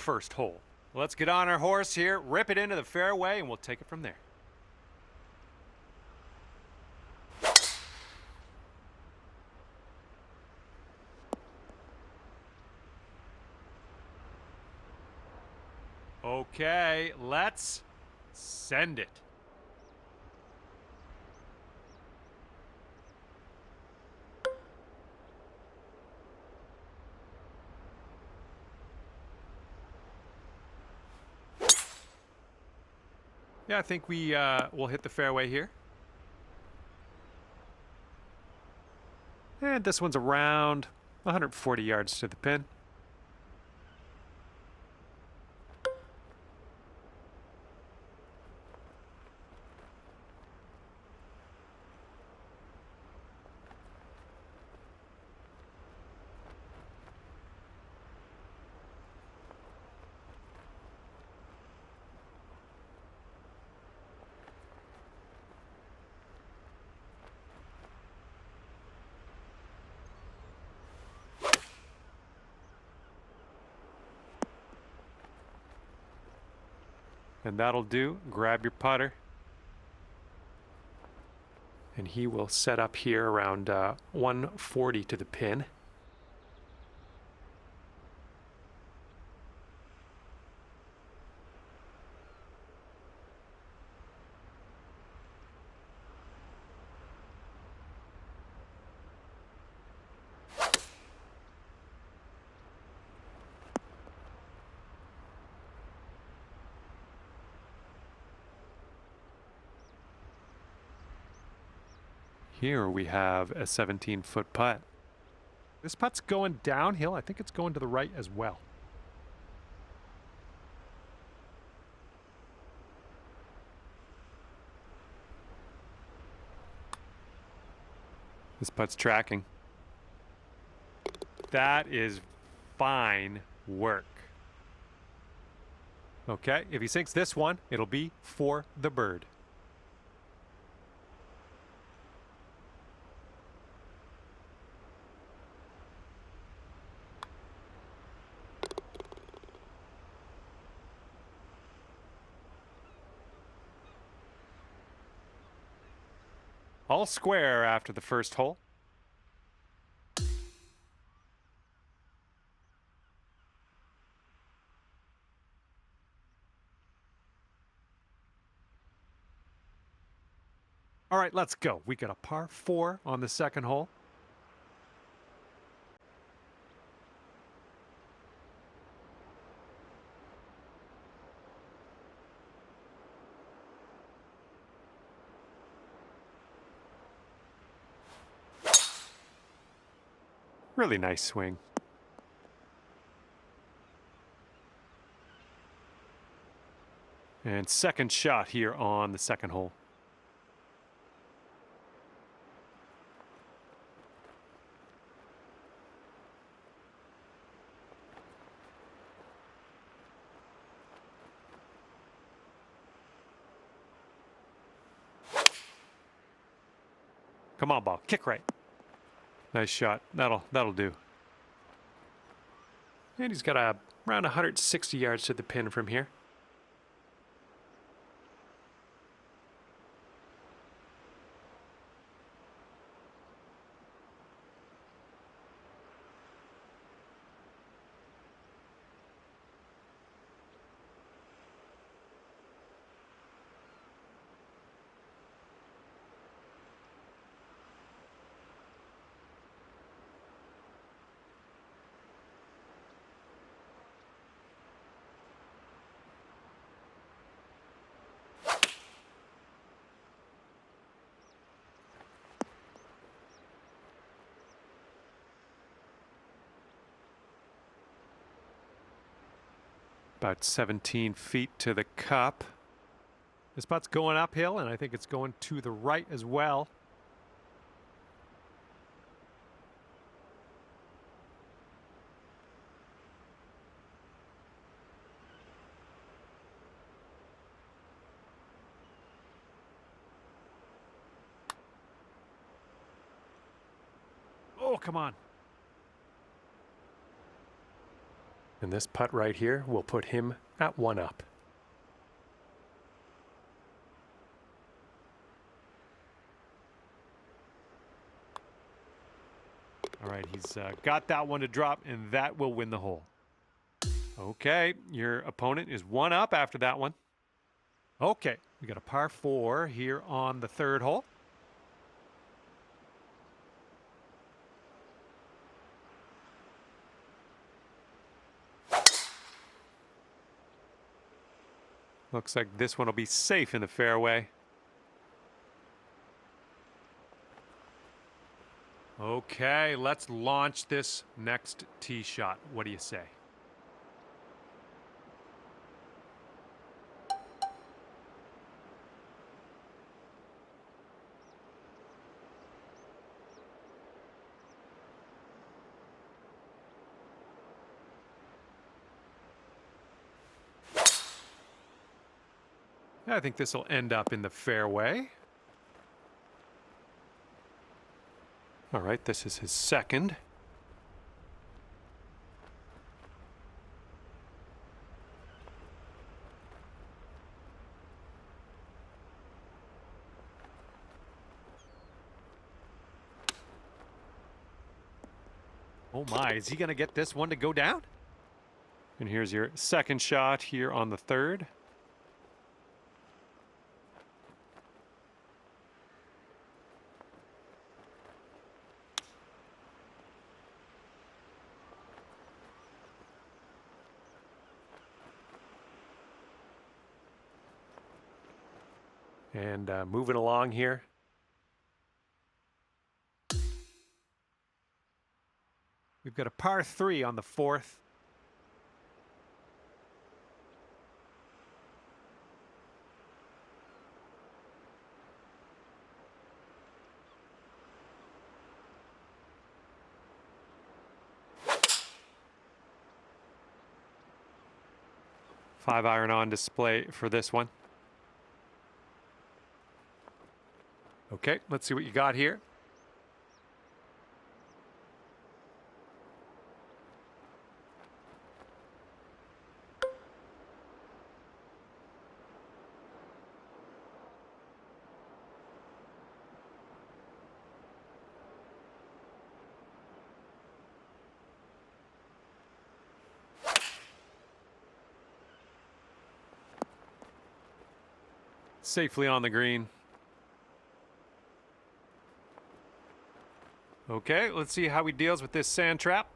first hole. Let's get on our horse here, rip it into the fairway, and we'll take it from there. Okay, let's send it. Yeah, I think we will hit the fairway here. And this one's around 140 yards to the pin. And that'll do. Grab your putter. And he will set up here around 140 to the pin. Here we have a 17-foot putt. This putt's going downhill. I think it's going to the right as well. This putt's tracking. That is fine work. Okay, if he sinks this one, it'll be for the bird. All square after the first hole. All right, let's go. We got a par 4 on the second hole. Really nice swing. And second shot here on the second hole. Come on, ball. Kick right. Nice shot. That'll do. And he's got around 160 yards to the pin from here. About 17 feet to the cup. This putt's going uphill, and I think it's going to the right as well. Oh, come on. And this putt right here will put him at 1 up. All right, he's got that one to drop, and that will win the hole. Okay, your opponent is 1 up after that one. Okay, we got a par 4 here on the 3rd hole. Looks like this one will be safe in the fairway. Okay, let's launch this next tee shot. What do you say? I think this will end up in the fairway. All right, this is his 2nd. Oh my, is he going to get this one to go down? And here's your 2nd shot here on the 3rd. And moving along here. We've got a par 3 on the 4th. Five iron on display for this one. Okay, let's see what you got here. Safely on the green. Okay, let's see how he deals with this sand trap.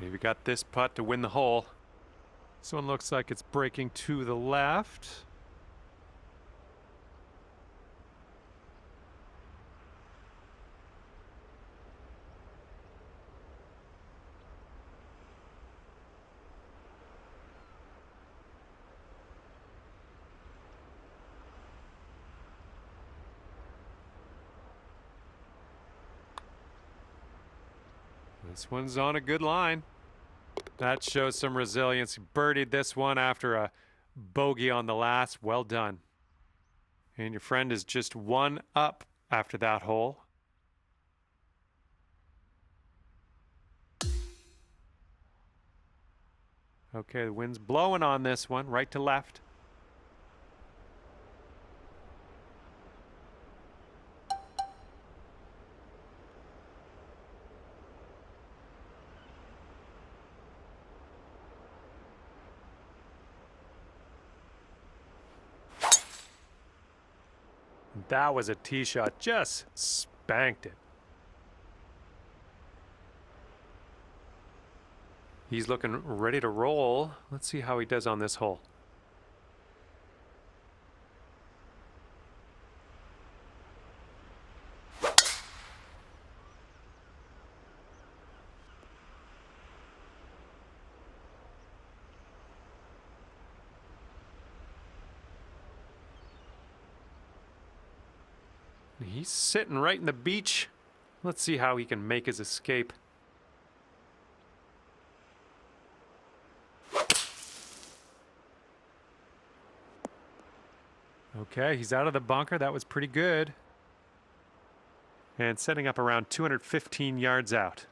We've got this putt to win the hole. This one looks like it's breaking to the left. This one's on a good line. That shows some resilience. He birdied this one after a bogey on the last. Well done. And your friend is just 1 up after that hole. Okay, the wind's blowing on this one, right to left. That was a tee shot, just spanked it. He's looking ready to roll. Let's see how he does on this hole. He's sitting right in the beach Let's see how he can make his escape. Okay, he's out of the bunker. That was pretty good. And setting up around 215 yards out.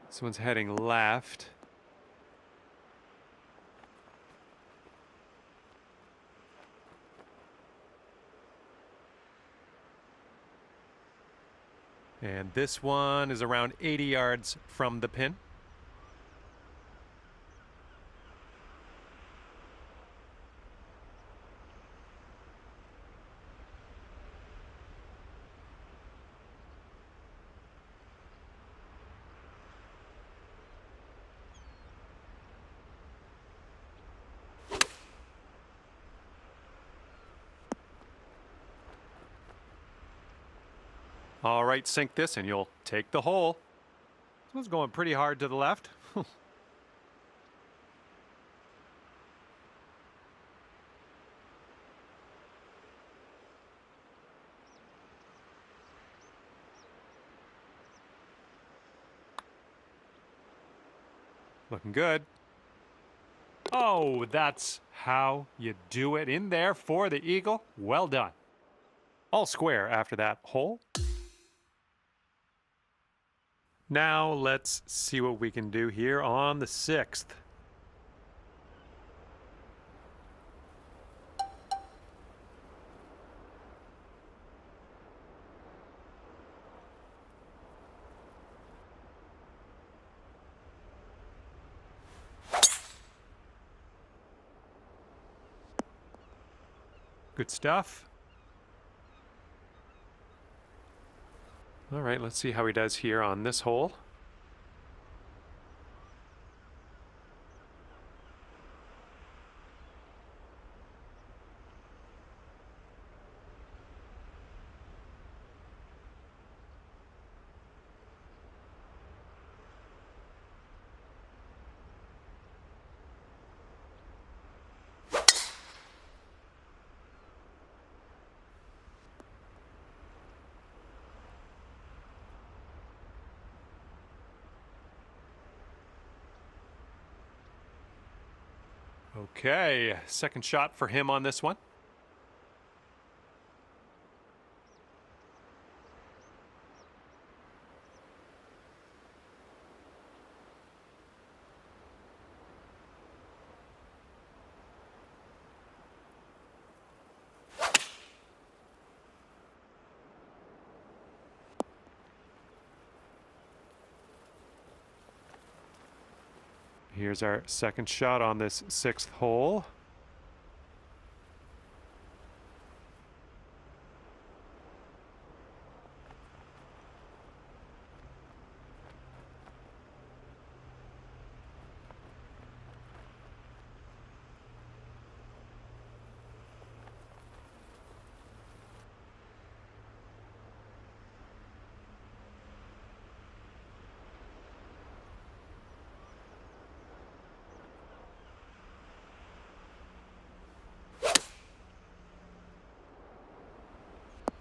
This one's heading left. And this one is around 80 yards from the pin. All right, sink this and you'll take the hole. This one's going pretty hard to the left. Looking good. Oh, that's how you do it in there for the eagle. Well done. All square after that hole. Now let's see what we can do here on the 6th. Good stuff. All right, let's see how he does here on this hole. Okay, second shot for him on this one. Here's our second shot on this 6th hole.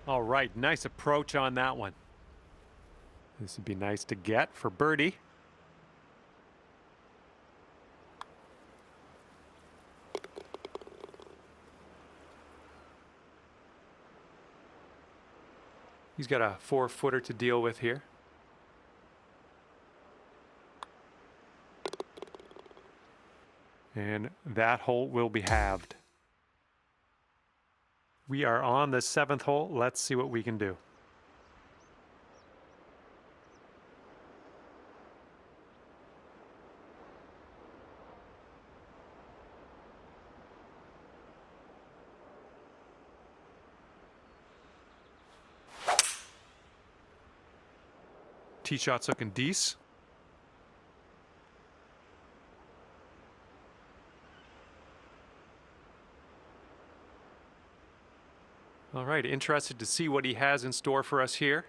All right, nice approach on that one. This would be nice to get for birdie. He's got a 4-footer to deal with here. And that hole will be halved. We are on the 7th hole. Let's see what we can do. Tee shot's looking decent. All right, interested to see what he has in store for us here.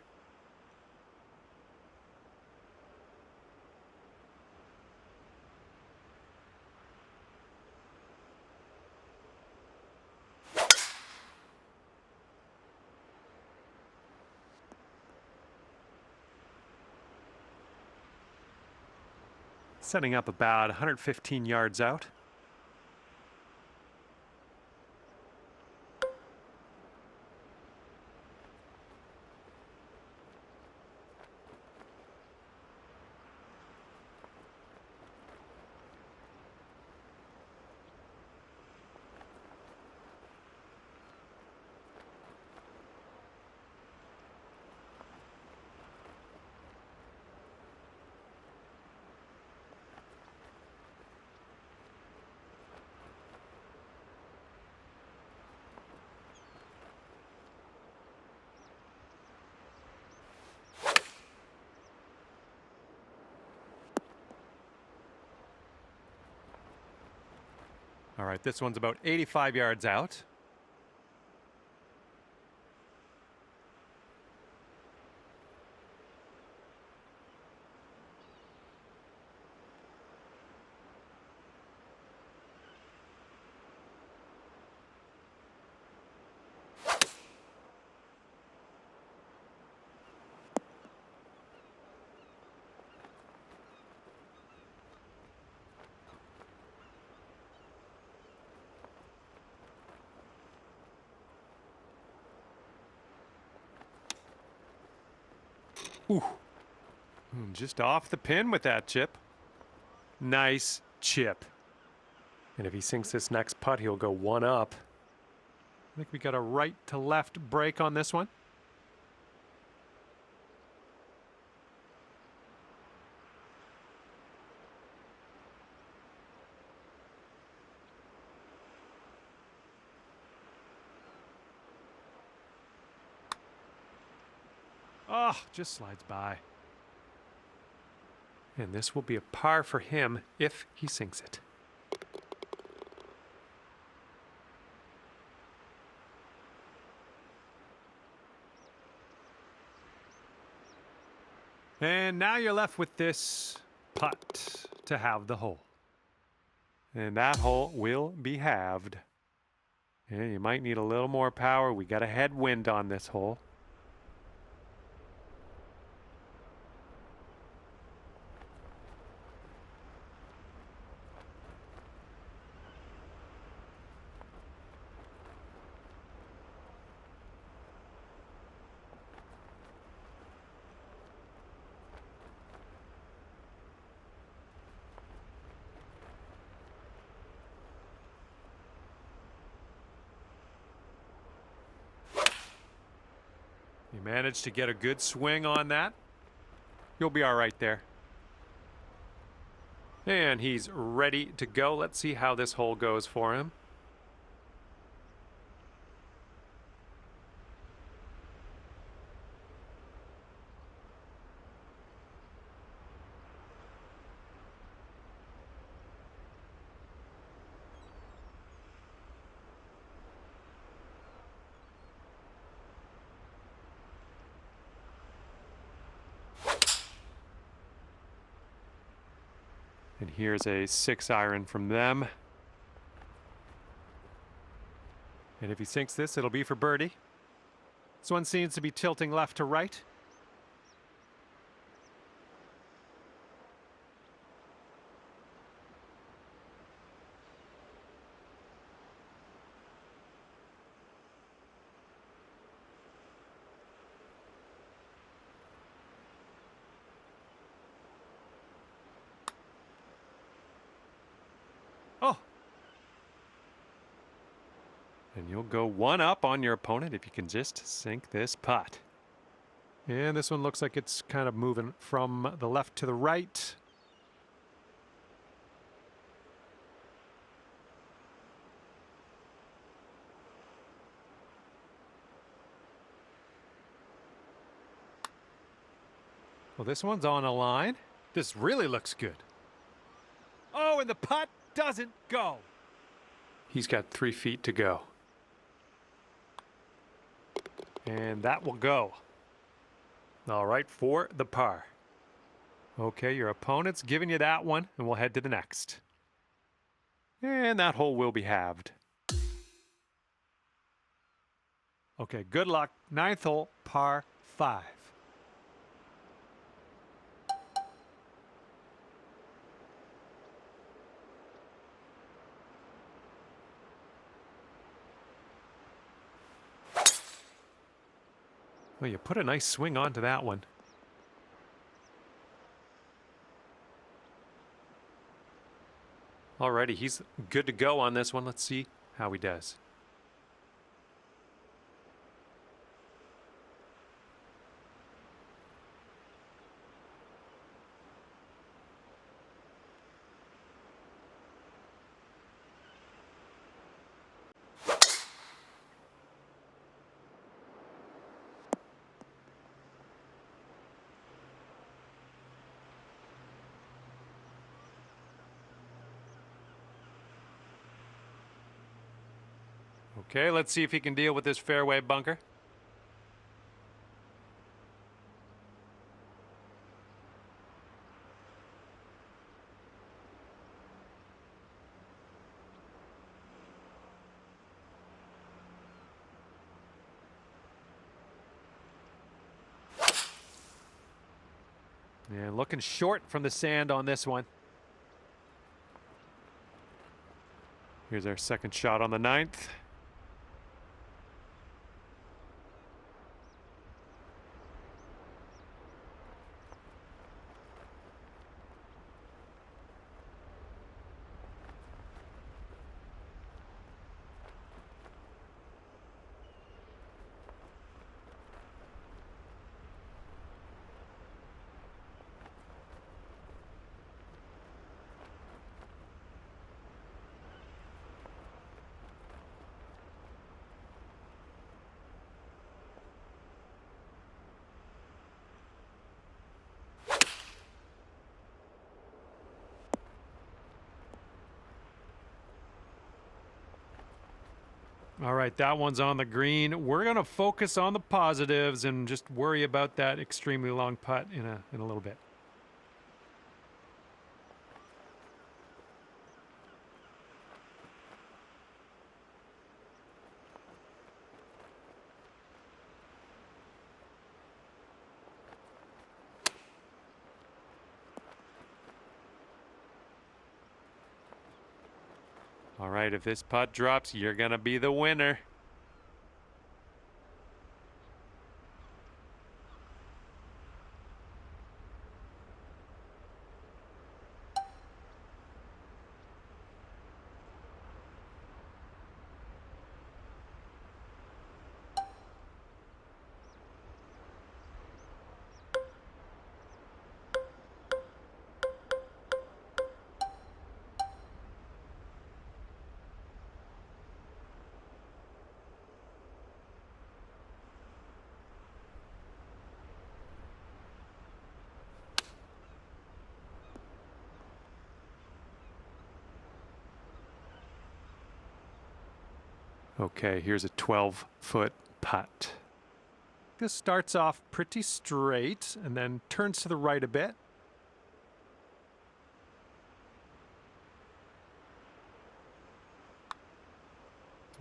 Setting up about 115 yards out. All right, this one's about 85 yards out. Ooh. Just off the pin with that chip. Nice chip. And if he sinks this next putt, he'll go one up. I think we got a right to left break on this one. Oh, just slides by. And this will be a par for him if he sinks it. And now you're left with this putt to have the hole. And that hole will be halved. And you might need a little more power. We got a headwind on this hole. You managed to get a good swing on that. You'll be all right there. And he's ready to go. Let's see how this hole goes for him. And here's a 6-iron from them. And if he sinks this, it'll be for birdie. This one seems to be tilting left to right. Oh. And you'll go one up on your opponent if you can just sink this putt. And this one looks like it's kind of moving from the left to the right. Well, this one's on a line. This really looks good. Oh, and the putt doesn't go. He's got 3 feet to go. And that will go. All right, for the par. Okay, your opponent's giving you that one, and we'll head to the next. And that hole will be halved. Okay, good luck. 9th hole, par 5. Well, you put a nice swing onto that one. Alrighty, he's good to go on this one. Let's see how he does. Okay, let's see if he can deal with this fairway bunker. And looking short from the sand on this one. Here's our second shot on the 9th. All right, that one's on the green. We're going to focus on the positives and just worry about that extremely long putt in a little bit. All right, if this putt drops, you're going to be the winner. Okay, here's a 12-foot putt. This starts off pretty straight and then turns to the right a bit.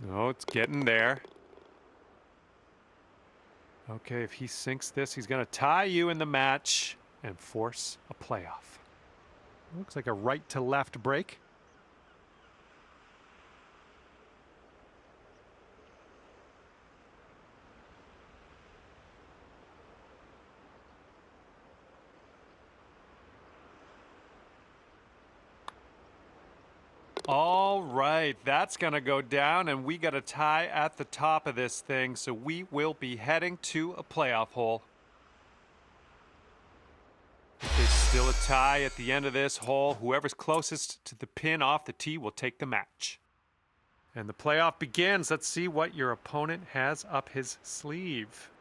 Oh, it's getting there. Okay, if he sinks this, he's going to tie you in the match and force a playoff. Looks like a right to left break. All right, that's going to go down, and we got a tie at the top of this thing, so we will be heading to a playoff hole. If there's still a tie at the end of this hole, whoever's closest to the pin off the tee will take the match. And the playoff begins. Let's see what your opponent has up his sleeve.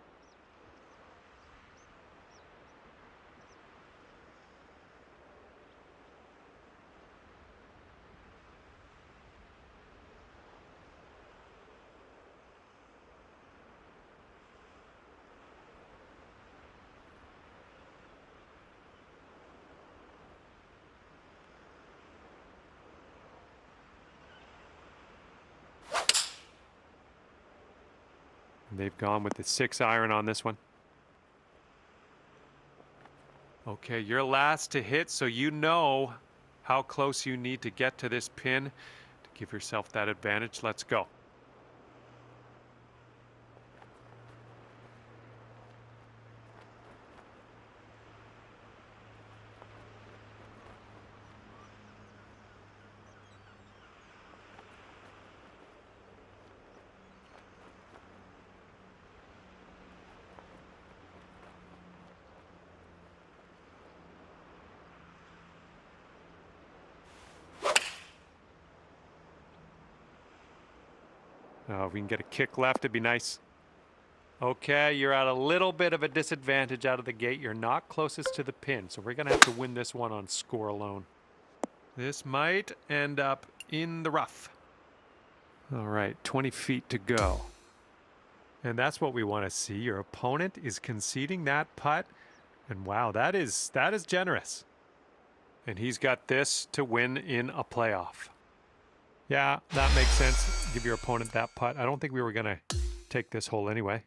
They've gone with the 6-iron on this one. Okay, you're last to hit, so you know how close you need to get to this pin to give yourself that advantage. Let's go. Oh, if we can get a kick left, it'd be nice. Okay, you're at a little bit of a disadvantage out of the gate. You're not closest to the pin, so we're going to have to win this one on score alone. This might end up in the rough. All right, 20 feet to go. And that's what we want to see. Your opponent is conceding that putt. And wow, that is generous. And he's got this to win in a playoff. Yeah, that makes sense. Give your opponent that putt. I don't think we were going to take this hole anyway.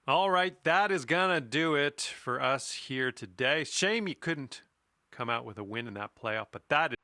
All right, that is going to do it for us here today. Shame you couldn't come out with a win in that playoff, but that is